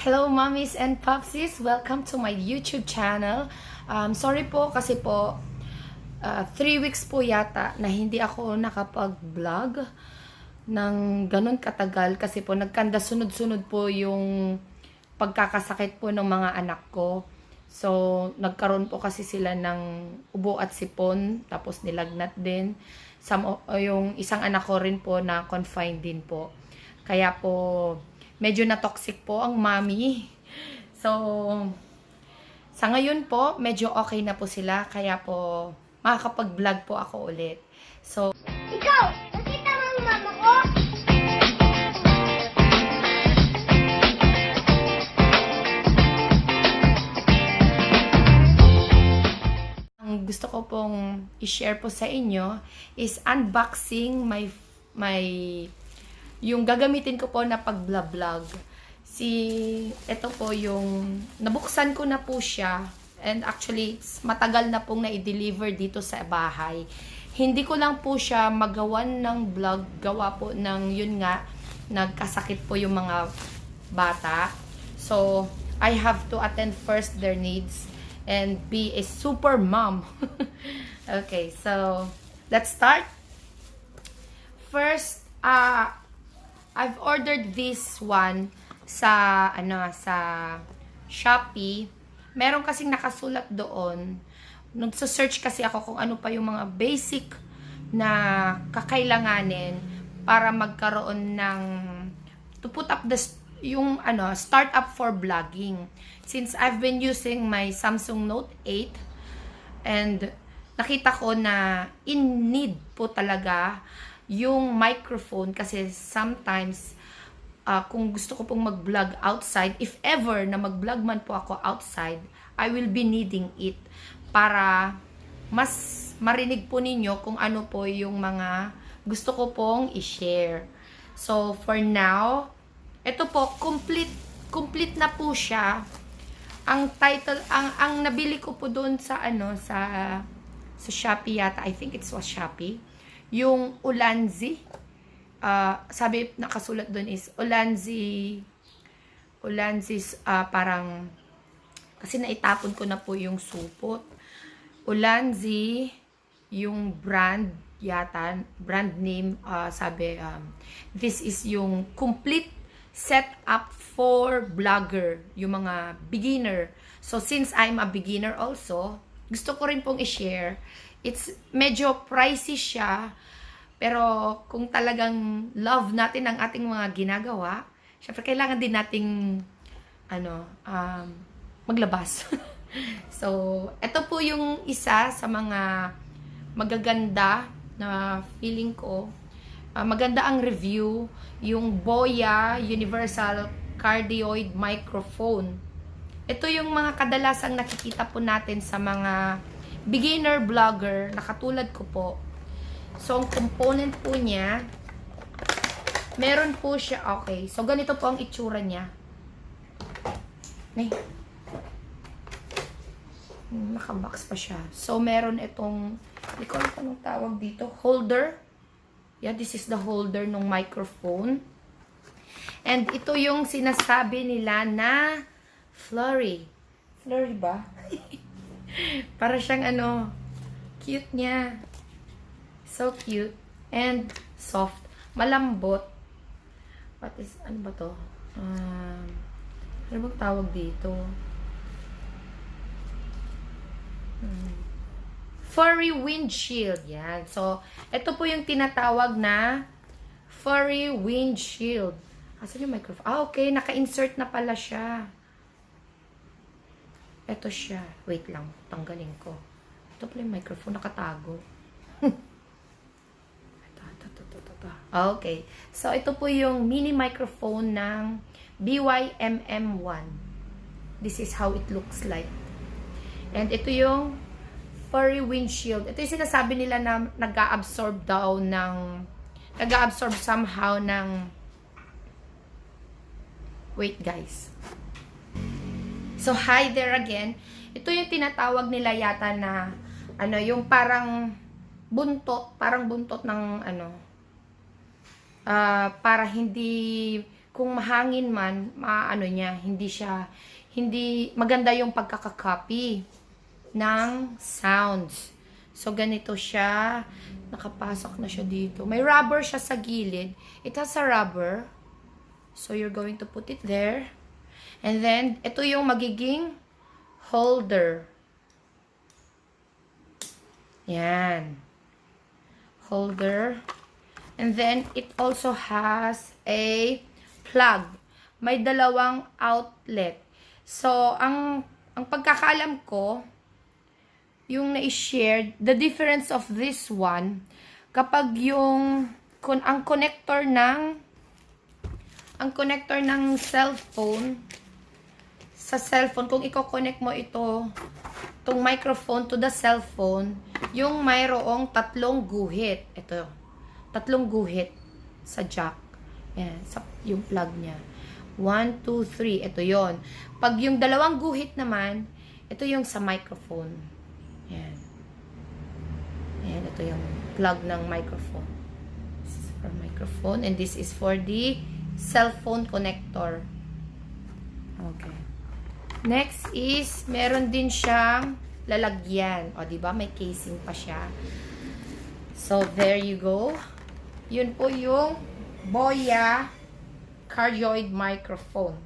Hello mommies and popsies! Welcome to my YouTube channel. Sorry po kasi po 3 weeks po yata na hindi ako nakapag-vlog ng ganun katagal kasi po nagkanda sunod-sunod po yung pagkakasakit po ng mga anak ko. So, nagkaroon po kasi sila ng ubo at sipon, tapos nilagnat din. Yung isang anak ko rin po na confined din po. Kaya po, medyo na-toxic po ang mommy. So, sa ngayon po, medyo okay na po sila. Kaya po, makakapag-vlog po ako ulit. So, Ikaw! Nakita mo ang mama ko? ang gusto ko pong i-share po sa inyo is unboxing yung gagamitin ko po na pag-vlog. Ito po yung, nabuksan ko na po siya. And actually, matagal na pong na-deliver dito sa bahay. Hindi ko lang po siya magawan ng vlog. Gawa po ng, yun nga, nagkasakit po yung mga bata. So, I have to attend first their needs and be a super mom. Okay, so, let's start. First, I've ordered this one sa Shopee. Meron kasing nakasulat doon. Nagsa-search kasi ako kung ano pa yung mga basic na kakailanganin para magkaroon ng to put up yung startup for vlogging. Since I've been using my Samsung Note 8 and nakita ko na in need po talaga yung microphone kasi sometimes kung gusto ko pong mag-vlog outside, if ever na mag-vlog man po ako outside, I will be needing it para mas marinig po ninyo kung ano po yung mga gusto ko pong i-share. So, for now, ito po, complete na po siya. Ang title, ang nabili ko po doon sa sa Shopee yata, I think it was Shopee, yung Ulanzi. Sabi, nakasulat doon is Ulanzi, parang, kasi naitapon ko na po yung supot. Ulanzi, yung brand name, sabi, this is yung complete setup for vlogger, yung mga beginner. So, since I'm a beginner also, gusto ko rin pong i-share. It's medyo pricey siya, pero kung talagang love natin ang ating mga ginagawa, syempre kailangan din nating maglabas. So, ito po yung isa sa mga magaganda na feeling ko. Maganda ang review, yung Boya Universal Cardioid Microphone. Ito yung mga kadalasang nakikita po natin sa mga beginner vlogger na katulad ko po. So, ang component po niya, meron po siya, okay. So, ganito po ang itsura niya. Nakabox pa siya. So, meron itong, hindi ko alam anong tawag dito, holder. Yeah, this is the holder ng microphone. And ito yung sinasabi nila na flurry. Flurry ba? Para siyang cute niya. So cute. And soft. Malambot. Ano ba to? Ano bang tawag dito? Furry windshield. Yan. So, ito po yung tinatawag na furry windshield. Asan yung microphone? Okay. Naka-insert na pala siya. Ito siya. Wait lang. Tanggalin ko. Ito pala yung microphone. Nakatago. Okay. So, ito po yung mini microphone ng BYMM1. This is how it looks like. And ito yung furry windshield. Ito yung sinasabi nila na nag-a-absorb somehow ng, wait guys. So, hi there again. Ito yung tinatawag nila yata na, yung parang buntot ng para hindi kung mahangin man, maano niya, hindi maganda yung pagkakakopy ng sounds. So, ganito siya. Nakapasok na siya dito. May rubber siya sa gilid. It has a rubber. So, you're going to put it there. And then, ito yung magiging holder. Yan. Holder. And then, it also has a plug. May dalawang outlet. So, ang pagkakaalam ko, yung na-share, the difference of this one, kapag ang connector ng cellphone, sa cellphone, kung i-connect mo itong microphone to the cellphone, yung mayroong tatlong guhit. Ito, tatlong guhit sa jack. Yan, yung plug niya. 1, 2, 3. Ito yon. Pag yung dalawang guhit naman, ito yung sa microphone. Yan. Yan, ito yung plug ng microphone. This is for microphone. And this is for the cellphone connector. Okay. Next is, meron din siyang lalagyan. O, diba? May casing pa siya. So, there you go. Yun po yung Boya cardioid microphone.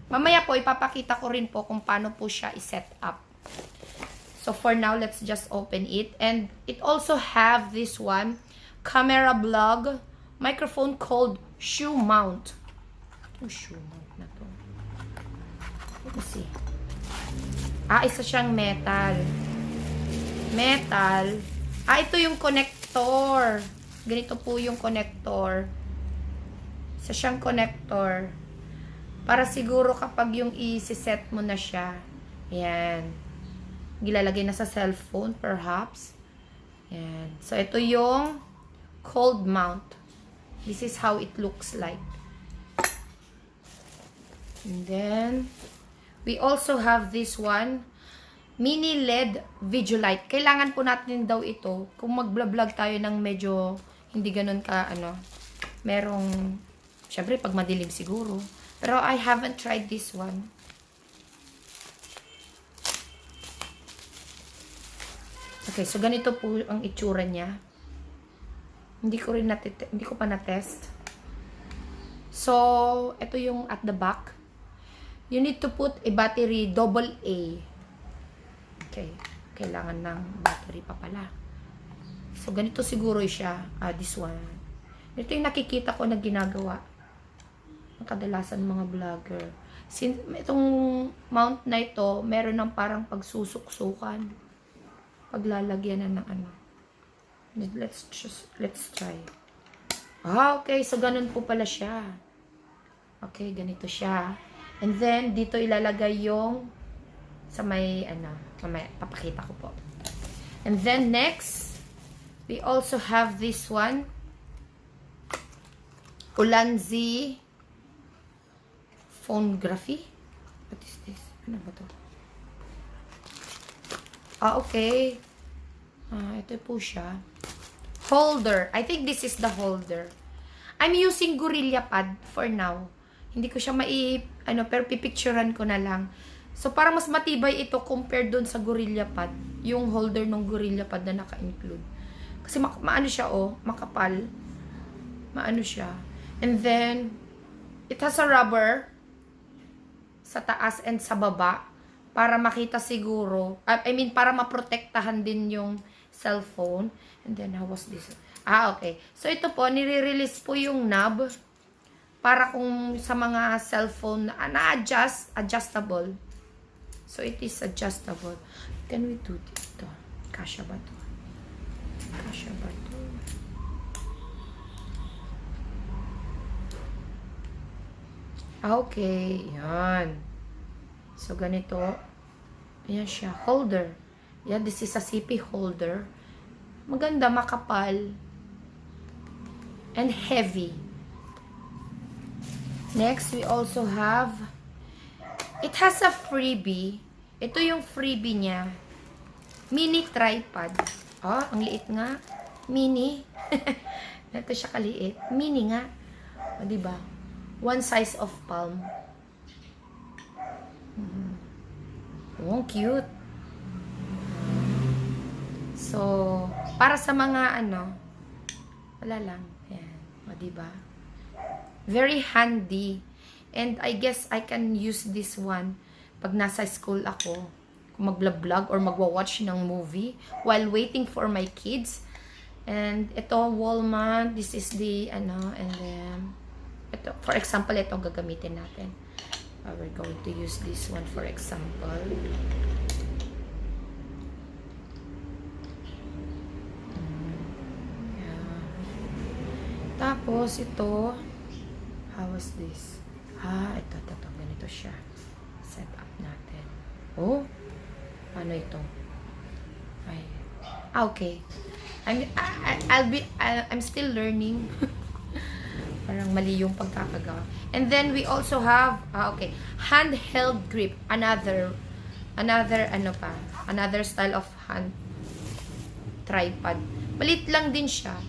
Mamaya po, ipapakita ko rin po kung paano po siya i-set up. So, for now, let's just open it. And it also have this one, camera blog microphone called shoe mount. Itong shoe mount na to. Let me see. Isa siyang metal. Metal. Ito yung connector. Ganito po yung connector. Isa siyang connector. Para siguro kapag yung i-set mo na siya. Yan. Gilalagay na sa cellphone, perhaps. Yan. So, ito yung cold mount. This is how it looks like. And then, we also have this one, mini LED video light. Kailangan po natin daw ito kung mag-vlog tayo ng medyo hindi ganun ka, merong, syempre, pag madilim siguro. Pero I haven't tried this one. Okay, so ganito po ang itsura niya. Hindi ko pa na-test. So, ito yung at the back. You need to put a battery AA. Okay. Kailangan ng battery pa pala. So, ganito siguro siya. This one. Ito yung nakikita ko na ginagawa ng kadalasan mga vlogger. Since itong mount na ito, meron ng parang pagsusuksukan. Paglalagyan na ng Let's try. Okay. So, ganun po pala siya. Okay, ganito siya. And then, dito ilalagay yung sa may, mamaya, papakita ko po. And then, next, we also have this one. Ulanzi phonography. What is this? Ano ba to? Okay. Ito po siya. Holder. I think this is the holder. I'm using Gorilla Pad for now. Hindi ko siya pero pipicturean ko na lang. So, para mas matibay ito compared dun sa Gorilla Pad. Yung holder ng Gorilla Pad na naka-include. Kasi maano siya, makapal. Maano siya. And then, it has a rubber sa taas and sa baba para makita siguro. Para maprotektahan din yung cellphone. And then, how was this? Okay. So, ito po, nire-release po yung knob para kung sa mga cellphone na adjustable. So, it is adjustable. Can we do dito? Kasya ba to? Kasya ba to? Okay. Yan. So, ganito. Ayan siya. Holder. Yan, this is a CP holder. Maganda, makapal. And heavy. Next, we also have, it has a freebie. Ito yung freebie niya. Mini tripod. Ang liit nga. Mini. Ito siya kaliit. Mini nga. Diba? One size of palm. Oh, cute. So, para sa mga wala lang. Ayan. O, diba? Very handy. And I guess I can use this one pag nasa school ako. Kung mag-vlog or magwa-watch ng movie while waiting for my kids. And ito, Walmart. This is the, and then, ito, for example, ito gagamitin natin. We're going to use this one for example. Yeah. Tapos, ito, how was this? Ito, ganito siya. Set up natin. Oh, ano ito? Ay, okay. I'm still learning. Parang mali yung pagkakagawa. And then we also have handheld grip, another style of hand tripod. Malit lang din siya.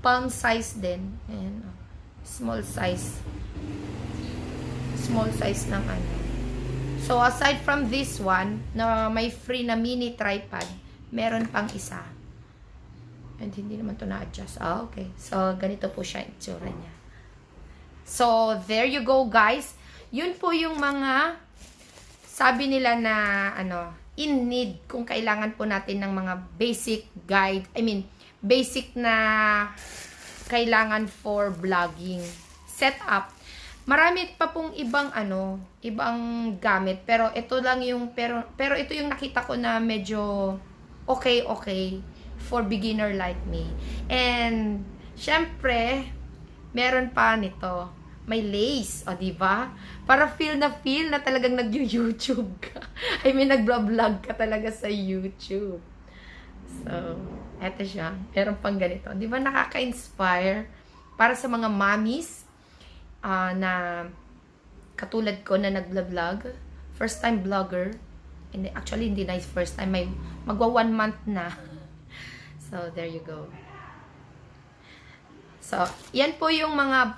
Palm size din. Ayan, small size ng So aside from this one na may free na mini tripod, meron pang isa. And hindi naman to na-adjust. Okay. So ganito po siya itsura niya. So, there you go, guys. Yun po yung mga sabi nila na, in need kung kailangan po natin ng mga basic guide. Basic na kailangan for vlogging. Setup. Marami pa pong ibang, ibang gamit. Pero ito lang yung, pero ito yung nakita ko na medyo okay for beginner like me. And, syempre, meron pa nito. May lace, diba? Para feel na talagang nag-YouTube ka. Nag-vlog ka talaga sa YouTube. So, eto siya. Meron pang ganito. Diba nakaka-inspire? Para sa mga mommies na katulad ko na nag-vlog. First time vlogger. Actually, hindi na first time. Magwa 1 month na. So, there you go. So, yan po yung mga,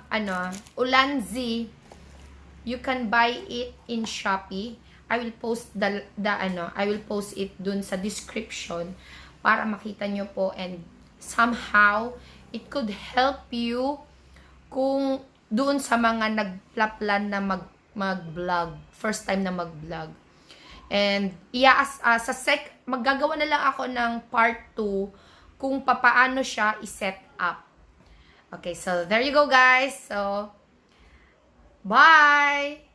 Ulanzi. You can buy it in Shopee. I will post I will post it dun sa description para makita nyo po and somehow it could help you kung doon sa mga nagplan na mag-vlog, first time na mag-vlog. And maggagawa na lang ako ng part 2 kung papaano siya i-set up. Okay, so there you go, guys. So, bye!